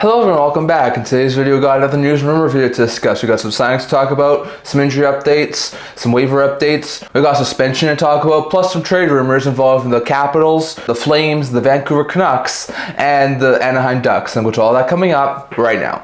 Hello everyone, welcome back. In today's video, we got another news and rumor video to discuss. We got some signings to talk about, some injury updates, some waiver updates. We got suspension to talk about, plus some trade rumors involving the Capitals, the Flames, the Vancouver Canucks, and the Anaheim Ducks. And we'll do all that coming up right now.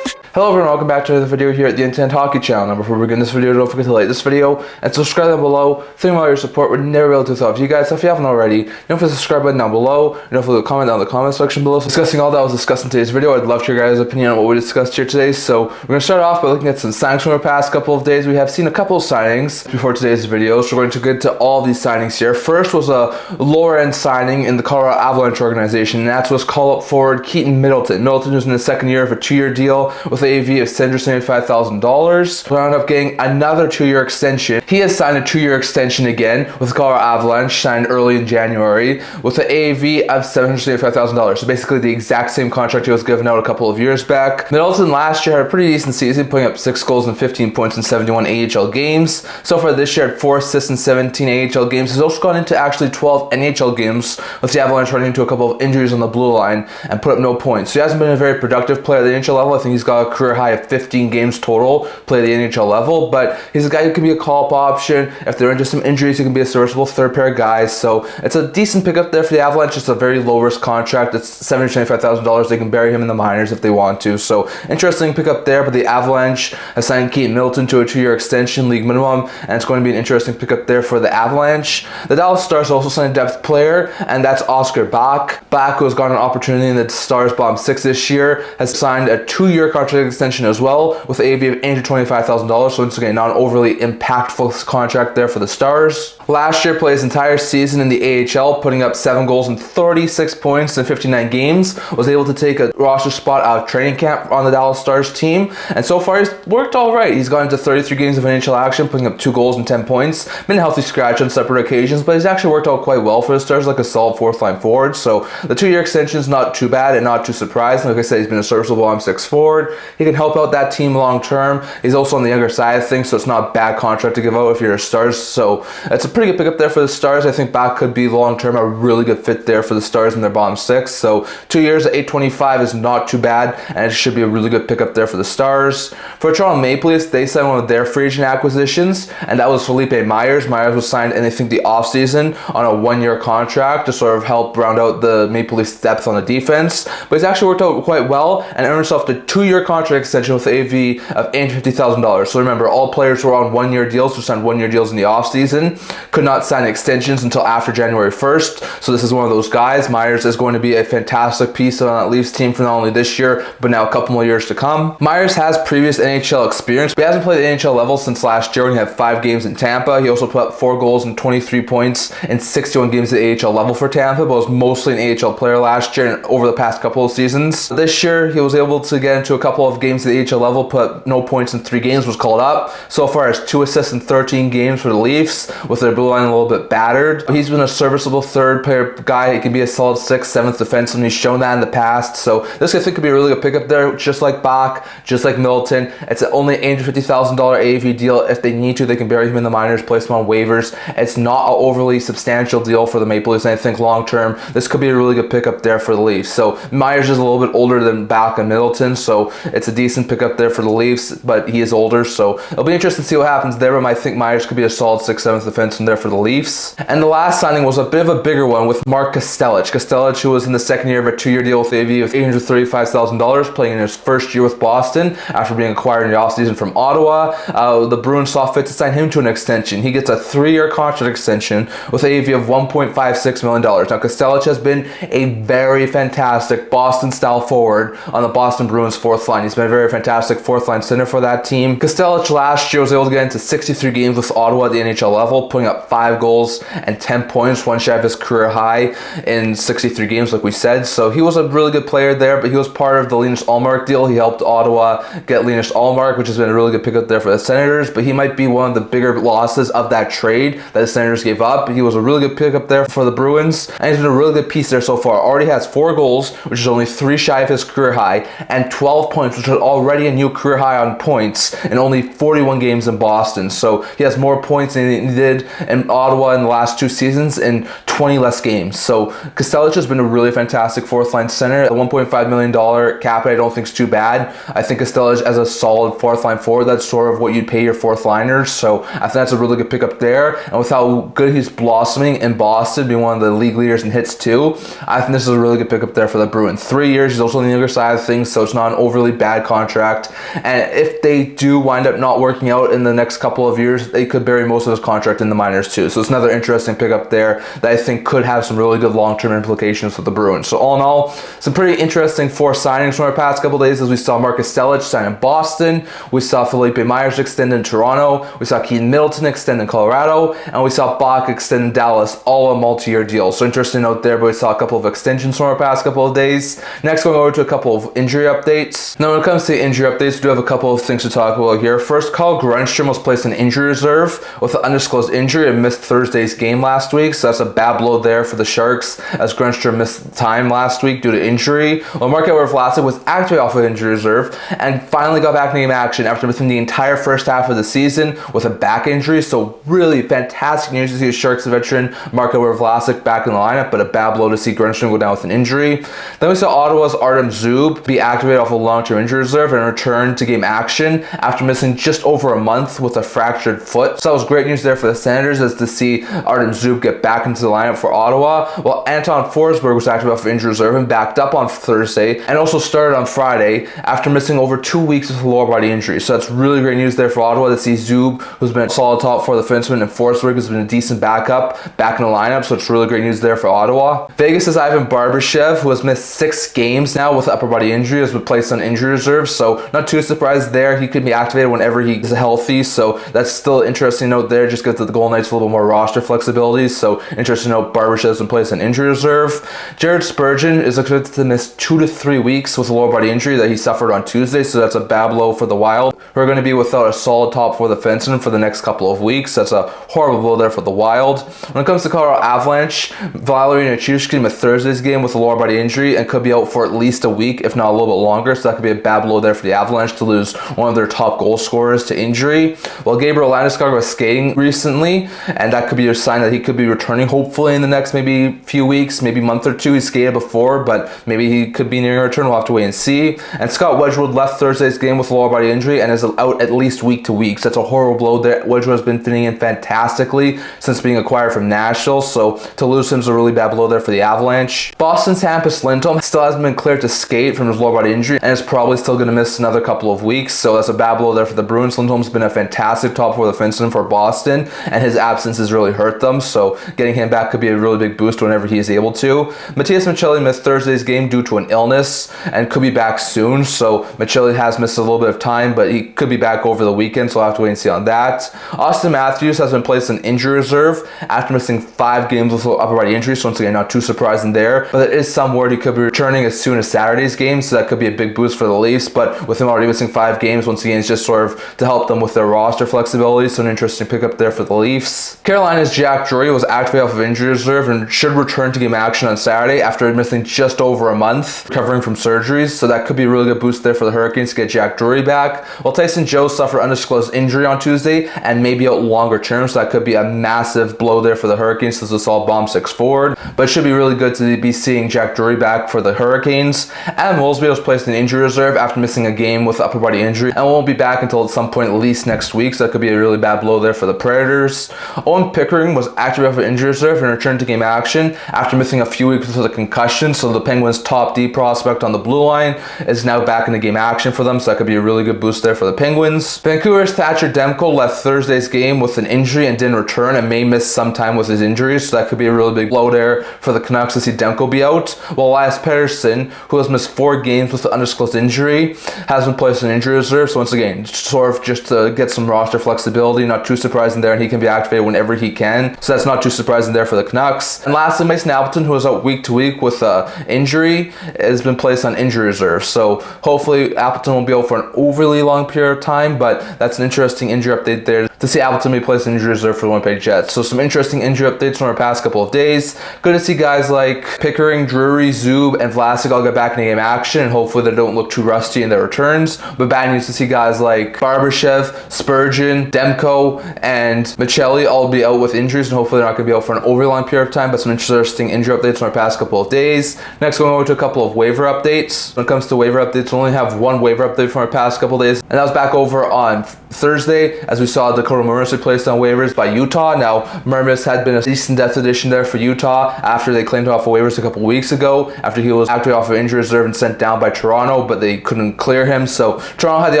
Hello everyone, welcome back to another video here at the Intent Hockey channel. Now before we begin this video, don't forget to like this video and subscribe down below. Thank you for all your support. We're never able to do without you guys. So if you haven't already, don't forget to subscribe button down below. And don't forget to comment down in the comment section below. Discussing all that was discussed in today's video. I'd love to hear your guys' opinion on what we discussed here today. So we're going to start off by looking at some signings from the past couple of days. We have seen a couple of signings before today's video, so we're going to get to all of these signings here. First was a lower end signing in the Colorado Avalanche organization, and that was call-up forward Keaton Middleton. Middleton was in his second year of a 2-year deal with an AV of $775,000. We wound up getting another 2-year extension. He has signed a 2-year extension again with the Colorado Avalanche, signed early in January, with an AAV of $775,000. So basically the exact same contract he was given out a couple of years back. Middleton last year had a pretty decent season, putting up 6 goals and 15 points in 71 AHL games. So far this year, had 4 assists in 17 AHL games. He's also gone into actually 12 NHL games, with the Avalanche running into a couple of injuries on the blue line and put up no points. So he hasn't been a very productive player at the NHL level. I think he's got a career high of 15 games total played at the NHL level, but he's a guy who can be a call-up option. If they're into some injuries, he can be a serviceable third pair of guys. So it's a decent pickup there for the Avalanche. It's a very low-risk contract. It's $775,000. They can bury him in the minors if they want to. So interesting pickup there, but the Avalanche has signed Keaton Middleton to a 2-year extension, league minimum, and it's going to be an interesting pickup there for the Avalanche. The Dallas Stars also signed a depth player, and that's Oscar Bach. Bach, who has got an opportunity in the Stars bottom 6 this year, has signed a 2-year contract extension as well, with an AV of $825,000. So once again, not an overly impactful contract there for the Stars. Last year, played his entire season in the AHL, putting up 7 goals and 36 points in 59 games. Was able to take a roster spot out of training camp on the Dallas Stars team, and so far he's worked all right. He's gone into 33 games of NHL action, putting up 2 goals and 10 points. Been a healthy scratch on separate occasions, but he's actually worked out quite well for the Stars, like a solid 4th-line forward. So the 2-year extension is not too bad and not too surprising. Like I said, he's been a serviceable M6 forward. He can help out that team long term. He's also on the younger side of things, so it's not a bad contract to give out if you're a Stars. So it's a pretty good pickup there for the Stars. I think Bach could be long term a really good fit there for the Stars in their bottom 6. So 2 years at $825 is not too bad, and it should be a really good pickup there for the Stars. For Toronto Maple Leafs, they signed one of their free agent acquisitions, and that was Felipe Myers. Myers was signed in, I think, the offseason on a 1-year contract to sort of help round out the Maple Leafs depth on the defense. But he's actually worked out quite well and earned himself the 2-year contract extension with the AV of $850,000. So remember, all players who were on 1-year deals, who signed 1-year deals in the offseason, could not sign extensions until after January 1st. So this is one of those guys. Myers is going to be a fantastic piece on that Leafs team for not only this year, but now a couple more years to come. Myers has previous NHL experience, but he hasn't played at the NHL level since last year when he had 5 games in Tampa. He also put up 4 goals and 23 points in 61 games at the AHL level for Tampa, but was mostly an AHL player last year and over the past couple of seasons. This year, he was able to get into a couple of games at the AHL level, put up no points in 3 games, was called up. So far, has 2 assists in 13 games for the Leafs, with their blue line a little bit battered. He's been a serviceable third pair guy. He can be a solid 6th, 7th defenseman. He's shown that in the past. So this I think could be a really good pickup there, just like Bach, just like Middleton. It's only an $850,000 AAV deal. If they need to, they can bury him in the minors, place him on waivers. It's not an overly substantial deal for the Maple Leafs, and I think long term, this could be a really good pickup there for the Leafs. So Myers is a little bit older than Bach and Middleton, so it's a decent pickup there for the Leafs, but he is older, so it'll be interesting to see what happens there, but I think Myers could be a solid 6th, 7th defenseman there for the Leafs. And the last signing was a bit of a bigger one with Mark Kastelic. Kastelic, who was in the second year of a 2-year deal with AV of $835,000, playing in his first year with Boston after being acquired in the offseason from Ottawa. The Bruins saw fit to sign him to an extension. He gets a 3-year contract extension with AV of $1.56 million. Now, Kastelic has been a very fantastic Boston-style forward on the Boston Bruins 4th line. He's been a very fantastic 4th-line center for that team. Kastelic last year was able to get into 63 games with Ottawa at the NHL level, putting up 5 goals and 10 points, one shy of his career high in 63 games, like we said. So he was a really good player there, but he was part of the Linus Ullmark deal. He helped Ottawa get Linus Ullmark, which has been a really good pickup there for the Senators, but he might be one of the bigger losses of that trade that the Senators gave up. He was a really good pickup there for the Bruins, and he's been a really good piece there so far. Already has 4 goals, which is only 3 shy of his career high, and 12 points, which is already a new career high on points in only 41 games in Boston. So he has more points than he did in Ottawa in the last 2 seasons in 20 less games. So Kastelic has been a really fantastic fourth line center. The $1.5 million cap I don't think is too bad. I think Kastelic as a solid fourth line forward, that's sort of what you'd pay your fourth liners. So I think that's a really good pickup there. And with how good he's blossoming in Boston, being one of the league leaders in hits too, I think this is a really good pickup there for the Bruins. 3 years, he's also on the younger side of things, so it's not an overly bad contract. And if they do wind up not working out in the next couple of years, they could bury most of his contract in the minors too. So it's another interesting pickup there that I think could have some really good long-term implications for the Bruins. So all in all, some pretty interesting 4 signings from our past couple of days, as we saw Mark Kastelic sign in Boston, we saw Felipe Myers extend in Toronto, we saw Keaton Middleton extend in Colorado, and we saw Bach extend in Dallas, all a multi-year deal. So interesting note there, but we saw a couple of extensions from our past couple of days. Next, going over to a couple of injury updates. Now, when it comes to injury updates, we do have a couple of things to talk about here. First, Carl Grundstrom was placed in injury reserve with an undisclosed injury and missed Thursday's game last week. So that's a bad blow there for the Sharks, as Grundstrom missed time last week due to injury. Well, Mark Vlasic was actually off of injury reserve and finally got back in game action after missing the entire first half of the season with a back injury. So really fantastic news to see a Sharks veteran Mark Vlasic back in the lineup, but a bad blow to see Grundstrom go down with an injury. Then we saw Ottawa's Artem Zub be activated off a long-term injury reserve and return to game action after missing just over a month with a fractured foot. So that was great news there for the Senators, as to see Artem Zub get back into the lineup for Ottawa. While Anton Forsberg was activated off injury reserve and backed up on Thursday and also started on Friday after missing over 2 weeks with a lower body injury. So that's really great news there for Ottawa to see Zub, who's been a solid top for the defenseman, and Forsberg has been a decent backup back in the lineup. So it's really great news there for Ottawa. Vegas has Ivan Barbashev, who has missed 6 games now with upper body injury, has been placed on injury reserve. So not too surprised there. He could be activated whenever he's healthy. So that's still an interesting note there, just because the Golden Knights have a little more roster flexibility. So interesting note, Barbashev's been placed on injury reserve. Jared Spurgeon is expected to miss 2 to 3 weeks with a lower body injury that he suffered on Tuesday. So that's a bad blow for the Wild. We're going to be without a solid top 4 defenseman for the next couple of weeks. That's a horrible blow there for the Wild. When it comes to Colorado Avalanche, Valeri Chychrun missed Thursday's game with a lower body injury and could be out for at least a week, if not a little bit longer. So that could be a bad blow there for the Avalanche to lose one of their top goal scorers to injury. Well, Gabriel Landeskog was skating recently, and that could be a sign that he could be returning hopefully in the next maybe few weeks, maybe month or two. He skated before, but maybe he could be nearing a return. We'll have to wait and see. And Scott Wedgwood left Thursday's game with a lower body injury and is out at least week to week. So that's a horrible blow there. Wedgwood has been fitting in fantastically since being acquired from Nashville. So to lose him is a really bad blow there for the Avalanche. Boston's Hampus Lindholm still hasn't been cleared to skate from his lower body injury and is probably still going to miss another couple of weeks. So that's a bad blow there for the Bruins. Lindholm's been a fantastic top 4 defenseman for Boston, and his absence has really hurt them. So getting him back could be a really big boost whenever he is able to. Matias Maccelli missed Thursday's game due to an illness and could be back soon. So Maccelli has missed a little bit of time, but he could be back over the weekend, so we'll have to wait and see on that. Austin Matthews has been placed in injury reserve after missing 5 games with upper body injury, so once again, not too surprising there. But there is some word he could be returning as soon as Saturday's game, so that could be a big boost for the Leafs. But with him already missing 5 games, once again, it's just sort of to help them with their roster flexibility, so an interesting pickup there for the Leafs. Carolina's Jack Drury was activated off of injury reserve and should return to game action on Saturday after missing just over a month, recovering from surgeries, so that could be a really good boost there for the Hurricanes to get Jack Drury back. While Tyson Joe suffered undisclosed injury on Tuesday and maybe out longer term, so that could be a massive blow there for the Hurricanes since it's all bomb 6 forward. But it should be really good to be seeing Jack Drury back for the Hurricanes. Adam Wolsby was placed in injury reserve after missing a game with upper body injury and won't be back until at some point at least next week, so that could be a really bad blow there for the Predators. Owen Pickering was activated for injury reserve and returned to game action after missing a few weeks with a concussion, so the Penguins' top D prospect on the blue line is now back in the game action for them, so that could be a really good boost there for the Penguins. Vancouver's Thatcher Demko left Thursday's game with an injury and didn't return and may miss some time with his injuries, so that could be a really big blow there for the Canucks to see Demko be out. While Elias Pettersson, who has missed 4 games with an undisclosed injury, has been placed in injury reserve, so once again, sort of just to get some roster flexibility, not too surprising there, and he can be activated whenever he can, so that's not too surprising there for the Canucks. And lastly, Mason Appleton, who is out week to week with injury, has been placed on injury reserve, so hopefully Appleton won't be out for an overly long period period of time, but that's an interesting injury update there to see Appleton be placed in injury reserve for the Winnipeg Jets. So some interesting injury updates from our past couple of days. Good to see guys like Pickering, Drury, Zub, and Vlasic all get back in game action, and hopefully they don't look too rusty in their returns. But bad news to see guys like Barbashev, Spurgeon, Demko, and Maccelli all be out with injuries, and hopefully they're not going to be out for an overly long period of time, but some interesting injury updates from our past couple of days. Next, going over to a couple of waiver updates. When it comes to waiver updates, we only have one waiver update from our past couple of days, and that was back over on Thursday, as we saw Dakota Mermis replaced on waivers by Utah. Now, Mermis had been a decent depth addition there for Utah after they claimed him off of waivers a couple weeks ago, after he was actually off of injury reserve and sent down by Toronto, but they couldn't clear him. So Toronto had the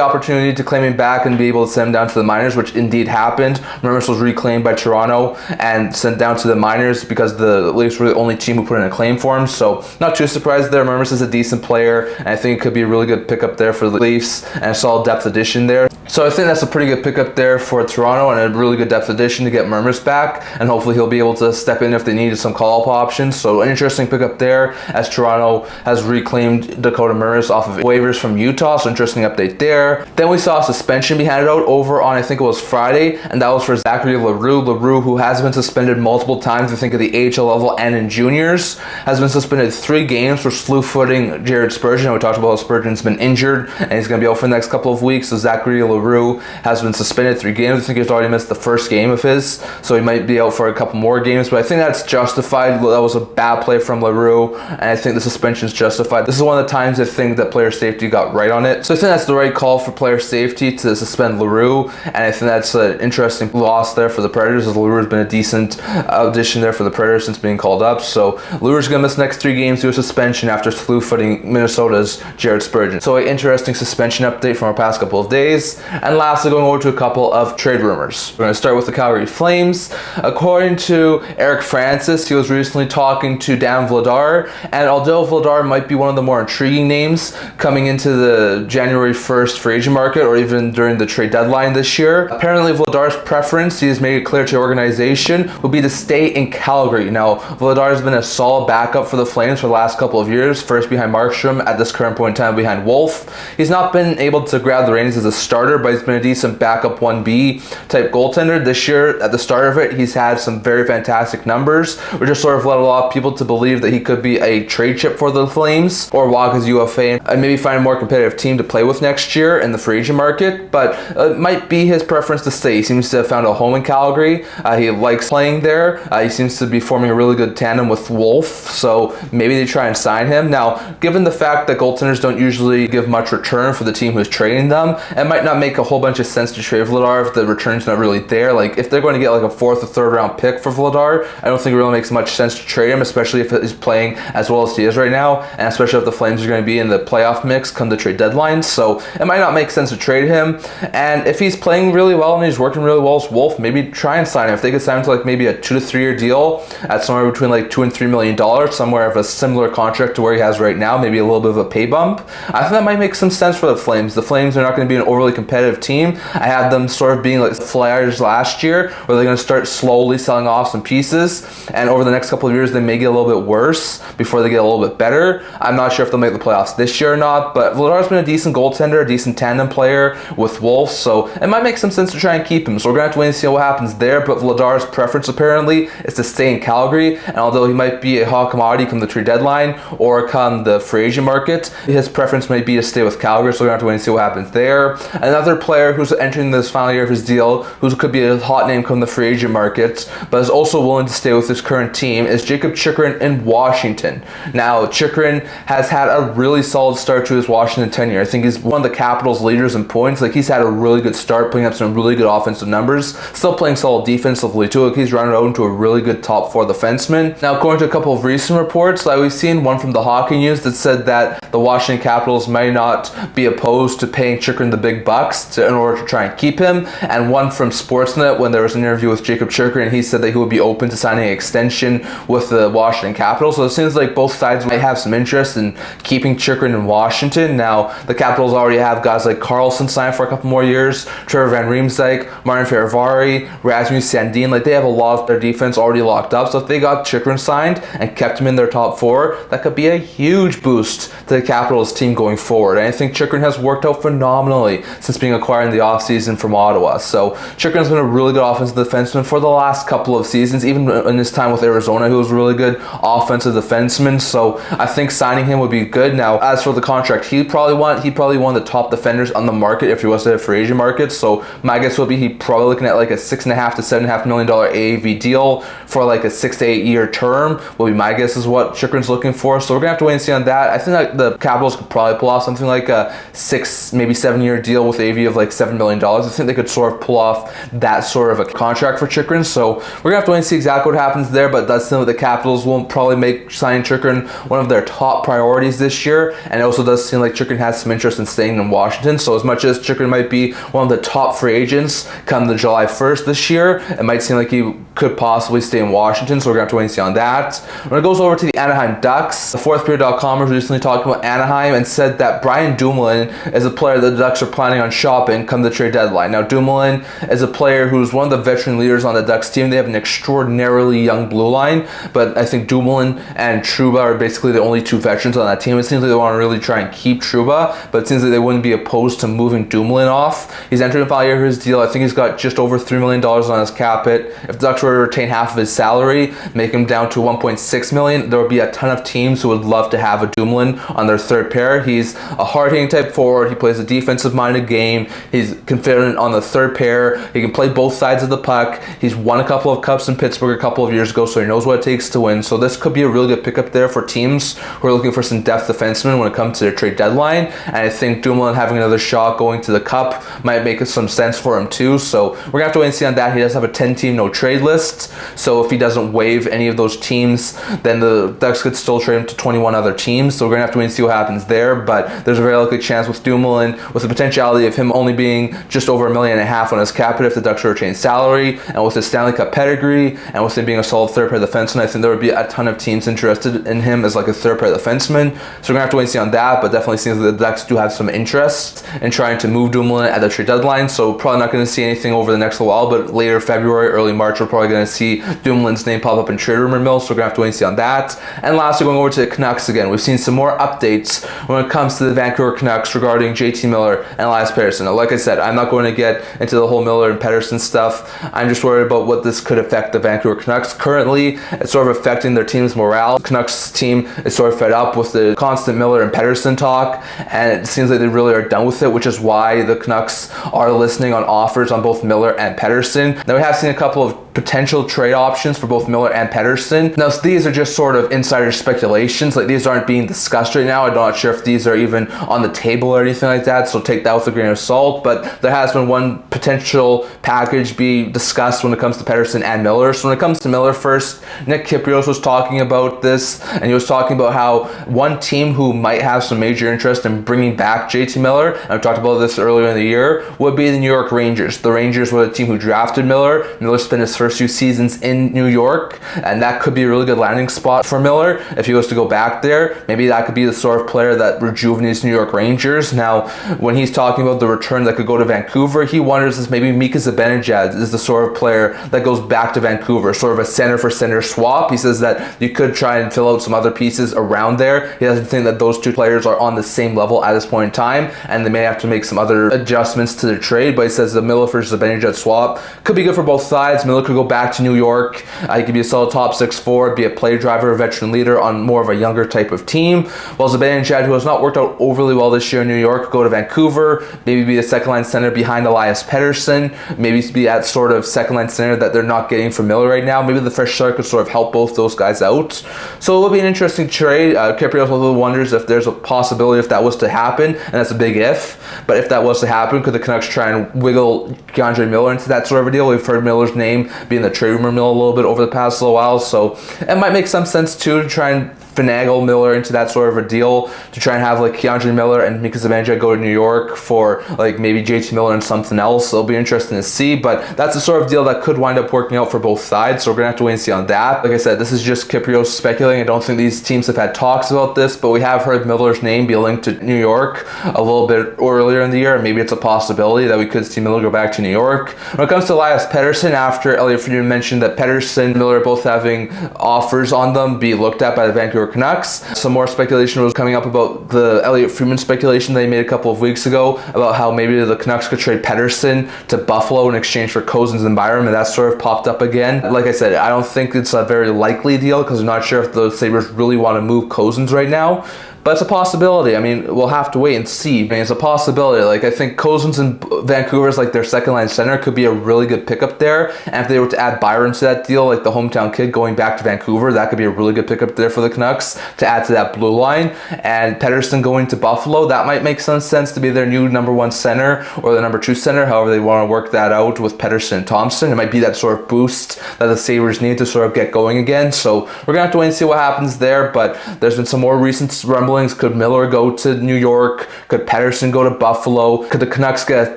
opportunity to claim him back and be able to send him down to the minors, which indeed happened. Mermis was reclaimed by Toronto and sent down to the minors because the Leafs were the only team who put in a claim for him. So not too surprised there. Mermis is a decent player, and I think it could be a really good pickup there for the Leafs and a solid depth addition there. So I think that's a pretty good pickup there for Toronto and a really good depth addition to get Mermis back, and hopefully he'll be able to step in if they needed some call-up options. So an interesting pickup there, as Toronto has reclaimed Dakota Mermis off of waivers from Utah. So interesting update there. Then we saw a suspension be handed out over on, I think it was Friday, and that was for Zachary Leroux. Leroux, who has been suspended multiple times, I think at the AHL level and in juniors, has been suspended 3 games for slew-footing Jared Spurgeon. We talked about how Spurgeon's been injured and he's going to be out for the next couple of weeks. So Zachary Leroux has been suspended 3 games. I think he's already missed the first game of his, so he might be out for a couple more games, but I think that's justified. That was a bad play from Leroux, and I think the suspension is justified. This is one of the times I think that player safety got right on it. So I think that's the right call for player safety to suspend Leroux, and I think that's an interesting loss there for the Predators, as Leroux has been a decent addition there for the Predators since being called up. So Leroux is going to miss the next 3 games due to suspension after slew-footing Minnesota's Jared Spurgeon. So an interesting suspension update from our past couple of days. And lastly, going over to a couple of trade rumors. We're going to start with the Calgary Flames. According to Eric Francis, he was recently talking to Dan Vladar, and although Vladar might be one of the more intriguing names coming into the January 1st free agent market, or even during the trade deadline this year, apparently Vladar's preference, he has made it clear to the organization, would be to stay in Calgary. Now, Vladar has been a solid backup for the Flames for the last couple of years, first behind Markstrom, at this current point in time behind Wolf. He's not been able to grab the reins as a starter, but he's been a decent backup 1B type goaltender. This year, at the start of it, he's had some very fantastic numbers, which just sort of led a lot of people to believe that he could be a trade chip for the Flames, or walk as UFA and maybe find a more competitive team to play with next year in the free agent market. But it might be his preference to stay. He seems to have found a home in Calgary. He likes playing there. He seems to be forming a really good tandem with Wolf, so maybe they try and sign him. Now, given the fact that goaltenders don't usually give much return for the team who's trading them, it might not make a whole bunch of sense to trade Vladar if the return's not really there. Like, if they're going to get like a 4th or 3rd round pick for Vladar, I don't think it really makes much sense to trade him, especially if he's playing as well as he is right now, and especially if the Flames are going to be in the playoff mix come the trade deadline. So it might not make sense to trade him, and if he's playing really well and he's working really well as Wolf, maybe try and sign him. If they could sign him to like maybe a 2 to 3 year deal at somewhere between like $2 and $3 million, somewhere of a similar contract to where he has right now, maybe a little bit of a pay bump, I think that might make some sense for the Flames. The Flames are not going to be an overly competitive team. I had them sort of being like the Flyers last year, where they're going to start slowly selling off some pieces, and over the next couple of years they may get a little bit worse before they get a little bit better. I'm not sure if they'll make the playoffs this year or not, but Vladar's been a decent goaltender, a decent tandem player with Wolf, so it might make some sense to try and keep him. So we're going to have to wait and see what happens there, but Vladar's preference apparently is to stay in Calgary, and although he might be a hot commodity come the trade deadline or come the free agent market, his preference might be to stay with Calgary, so we're going to have to wait and see what happens there. Another player who's entering this final year of his deal, who could be a hot name come the free agent market, but is also willing to stay with his current team, is Jacob Chychrun in Washington. Now, Chychrun has had a really solid start to his Washington tenure. I think he's one of the Capitals' leaders in points. Like, he's had a really good start, putting up some really good offensive numbers, still playing solid defensively too. Like, he's running out into a really good top 4 defenseman. Now, according to a couple of recent reports that we've seen, one from the Hockey News that said that the Washington Capitals might not be opposed to paying Chychrun the big bucks in order to try and keep him, and one from Sportsnet when there was an interview with Jacob Chychrun, and he said that he would be open to signing an extension with the Washington Capitals. So it seems like both sides might have some interest in keeping Chychrun in Washington. Now, the Capitals already have guys like Karlsson signed for a couple more years, Trevor Van Riemsdyk, Martin Fehervary, Rasmus Sandin. Like, they have a lot of their defense already locked up, so if they got Chychrun signed and kept him in their top 4, that could be a huge boost to the Capitals team going forward. And I think Chychrun has worked out phenomenally since being acquired in the offseason from Ottawa. So Chychrun's been a really good offensive defenseman for the last couple of seasons. Even in his time with Arizona, he was a really good offensive defenseman. So I think signing him would be good. Now, as for the contract he'd probably one of the top defenders on the market if he was to hit free agent market. So my guess would be he'd probably looking at like a $6.5 to $7.5 million AAV deal for like a 6 to 8 year term. Will be my guess is what Chychrun's looking for. So we're gonna have to wait and see on that. I think that the Capitals could probably pull off something like a 6, maybe 7 year deal with AAV of like $7 million. I think they could sort of pull off that sort of a contract for Chychrun. So we're gonna have to wait and see exactly what happens there. But that's something that the Capitals won't probably make signing Chychrun one of their top priorities this year. And it also does seem like Chychrun has some interest in staying in Washington. So as much as Chychrun might be one of the top free agents come the July 1st this year, it might seem like he could possibly stay in Washington. So we're gonna have to wait and see on that. When it goes over to the Anaheim Ducks, the fourthperiod.com was recently talking about Anaheim and said that Brian Dumoulin is a player that the Ducks are planning on shopping come the trade deadline. Now, Dumoulin is a player who's one of the veteran leaders on the Ducks team. They have an extraordinarily young blue line, but I think Dumoulin and Trouba are basically the only two veterans on that team. It seems like they want to really try and keep Trouba, but it seems like they wouldn't be opposed to moving Dumoulin off. He's entering the final year of his deal. I think he's got just over $3 million on his cap hit. If the Ducks were to retain half of his salary, make him down to $1.6 million, there would be a ton of teams who would love to have a Dumoulin on their third pair. He's a hard-hitting type forward. He plays a defensive-minded game. He's confident on the third pair. He can play both sides of the puck. He's won a couple of cups in Pittsburgh a couple of years ago, so he knows what it takes to win. So this could be a really good pickup there for teams who are looking for some depth defensemen when it comes to their trade deadline. And I think Dumoulin having another shot going to the cup might make some sense for him too. So we're gonna have to wait and see on that. He does have a 10-team no trade list. So if he doesn't waive any of those teams, then the Ducks could still trade him to 21 other teams. So we're gonna have to wait and see what happens there. But there's a very likely chance with Dumoulin, with the potentiality of him only being just over $1.5 million on his cap hit if the Ducks were to change salary, and with his Stanley Cup pedigree, and with him being a solid third pair defenseman, I think there would be a ton of teams interested in him as like a third pair defenseman. So we're gonna have to wait and see on that. But definitely seems like the Ducks do have some interest in trying to move Dumoulin at the trade deadline. So probably not going to see anything over the next little while, but later February, early March, we're probably going to see Dumoulin's name pop up in trade rumor mills. So we're going to have to wait and see on that. And lastly, going over to the Canucks again, we've seen some more updates when it comes to the Vancouver Canucks regarding JT Miller and Elias Pettersson. Now, like I said, I'm not going to get into the whole Miller and Pettersson stuff. I'm just worried about what this could affect the Vancouver Canucks. Currently, it's sort of affecting their team's morale. The Canucks team is sort of fed up with the constant Miller and Pettersson talk, and it seems like they really are done with it, which is why the Canucks are listening on offers on both Miller and Pettersson. Now, we have seen a couple of potential trade options for both Miller and Pettersson. Now, these are just sort of insider speculations. Like, these aren't being discussed right now. I'm not sure if these are even on the table or anything like that, so take that with a grain of salt. But there has been one potential package be discussed when it comes to Pettersson and Miller. So when it comes to Miller first, Nick Kypreos was talking about this, and he was talking about how one team who might have some major interest in bringing back JT Miller, and we talked about this earlier in the year, would be the New York Rangers. The Rangers were the team who drafted Miller. Miller spent his first few seasons in New York, and that could be a really good landing spot for Miller if he was to go back there. Maybe that could be the sort of player that rejuvenates New York Rangers. Now, when he's talking about the return that could go to Vancouver, he wonders if maybe Mika Zibanejad is the sort of player that goes back to Vancouver, sort of a center for center swap. He says that you could try and fill out some other pieces around there. He doesn't think that those two players are on the same level at this point in time, and they may have to make some other adjustments to the trade. But he says the Miller for Zibanejad swap could be good for both sides. Miller could go back to New York. He could be a solid top 6 forward, be a play driver, a veteran leader on more of a younger type of team. While Zibanejad, who has not worked out overly well this year in New York, could go to Vancouver, maybe be the second line center behind Elias Pettersson, maybe be that sort of second line center that they're not getting from Miller right now. Maybe the fresh start could sort of help both those guys out. So it will be an interesting trade. Kypreos also wonders if there's a possibility if that was to happen, and that's a big if, but if that was to happen, could the Canucks try and wiggle Keandre Miller into that sort of a deal? We've heard Miller's name be in the trade rumor mill a little bit over the past little while, so it might make some sense too to try and finagle Miller into that sort of a deal, to try and have like Keandre Miller and Mika Zibanejad go to New York for like maybe JT Miller and something else. It'll be interesting to see, but that's the sort of deal that could wind up working out for both sides, so we're gonna have to wait and see on that. Like I said, this is just Kypreos speculating. I don't think these teams have had talks about this, but we have heard Miller's name be linked to New York a little bit earlier in the year, and maybe it's a possibility that we could see Miller go back to New York. When it comes to Elias Pettersson, after Elliot Friedman mentioned that Pettersson and Miller are both having offers on them be looked at by the Vancouver Canucks. Some more speculation was coming up about the Elliot Friedman speculation they made a couple of weeks ago about how maybe the Canucks could trade Pettersson to Buffalo in exchange for Cozens and Byram, and that sort of popped up again. Like I said, I don't think it's a very likely deal because I'm not sure if the Sabres really want to move Cozens right now. But it's a possibility. I mean, we'll have to wait and see. I mean, it's a possibility. Like, I think Cozens in Vancouver is like their second line center could be a really good pickup there. And if they were to add Byron to that deal, like the hometown kid going back to Vancouver, that could be a really good pickup there for the Canucks to add to that blue line. And Pettersson going to Buffalo, that might make some sense to be their new number one center or the number two center, however they want to work that out with Pettersson and Thompson. It might be that sort of boost that the Sabres need to sort of get going again. So we're going to have to wait and see what happens there. But there's been some more recent rumblings. Could Miller go to New York? Could Pettersson go to Buffalo? Could the Canucks get a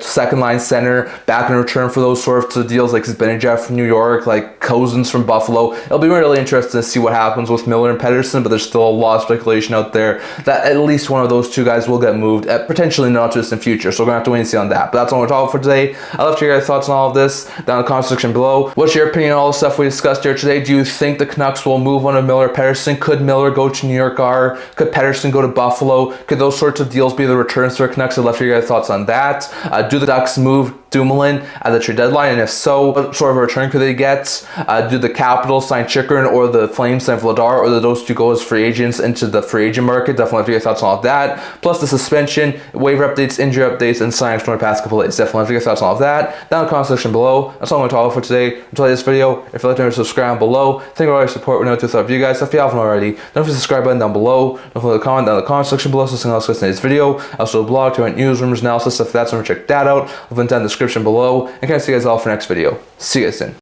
second line center back in return for those sorts of deals, like Zibanejad from New York, like Cozens from Buffalo? It'll be really interesting to see what happens with Miller and Pettersson, but there's still a lot of speculation out there that at least one of those two guys will get moved, potentially not just in future. So we're going to have to wait and see on that. But that's all we're talking for today. I'd love to hear your guys' thoughts on all of this down in the comment section below. What's your opinion on all the stuff we discussed here today? Do you think the Canucks will move one of Miller or Pettersson? Could Miller go to New York R? Could Pettersson go to Buffalo? Could those sorts of deals be the returns to our Canucks? I'd love to hear your guys' thoughts on that. Do the Ducks move Dumoulin at the trade deadline? And if so, what sort of a return could they get? Do the Capitals sign Chychrun or the Flames sign Vladar, or do those two go as free agents into the free agent market? Definitely have to get your thoughts on all of that. Plus the suspension, waiver updates, injury updates, and signings from the past couple days. Definitely have to get your thoughts on all of that down in the comment section below. That's all I'm going to talk about for today. Until this video, if you'd like to subscribe below, thank you for all your support. We know to thought of you guys. If you haven't already, don't forget to subscribe button down below. Don't forget to comment down in the comment section below so something else in today's video. Also a blog, current news, rumors, analysis, if that's want to check that out. I'll link down in the description below. And can I see you guys all for the next video. See you guys soon.